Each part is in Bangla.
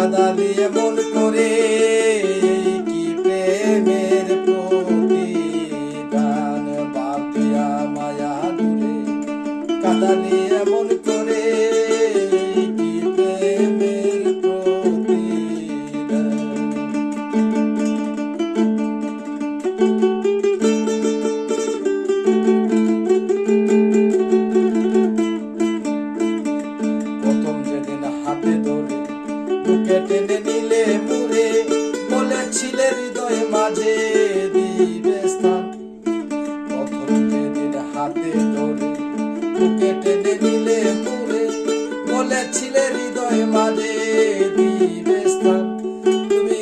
কাদালি এমন করে কি প্রেমের প্রতিদান বাপিয়া মায়া দূরে কাদালি এমন করে কি প্রেমের প্রতিদান। প্রথম যেদিন হাতে ধরে বুকে টেনে নিলে মুড়ে বলেছিলে হৃদয় মাঝে দিবে স্থান। প্রথম যেদিন হাতে ধরে বুকে টেনে নিলে মুড়ে বলেছিলে হৃদয় মাঝে দিবে স্থান। তুমি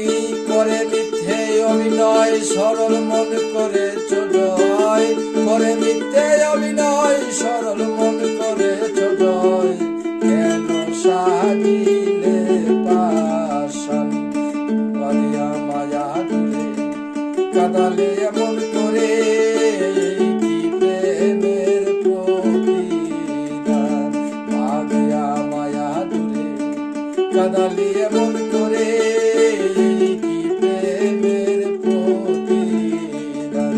করে মিথ্যে অভিনয় সরল মন করেছ জয়, করে মিথ্যে অভিনয় সরল মন করেছ জয়। কেন সাজিলে পাষাণ বাঁধিয়া মায়া দূরে কাদালে এমন করে কি প্রেমের প্রতিদান বাঁধিয়া মায়া দূরে কাদালে এমন করে কি প্রেমের প্রতিদান।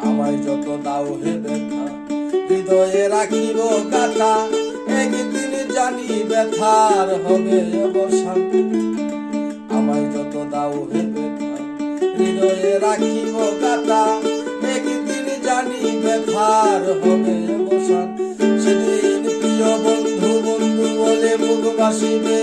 আমায় যত দাও হে ব্যথা হৃদয়ে রাখিব গাথা, একদিন জানি ব্যথার হবে অবসান। আমায় যত দাও হে ব্যথা হৃদয়ে রাখিব গাথা, একদিন জানি ব্যথার হবে অবসান। সেদিন প্রিয় বন্ধু বন্ধু বলে মুখ বাসিবে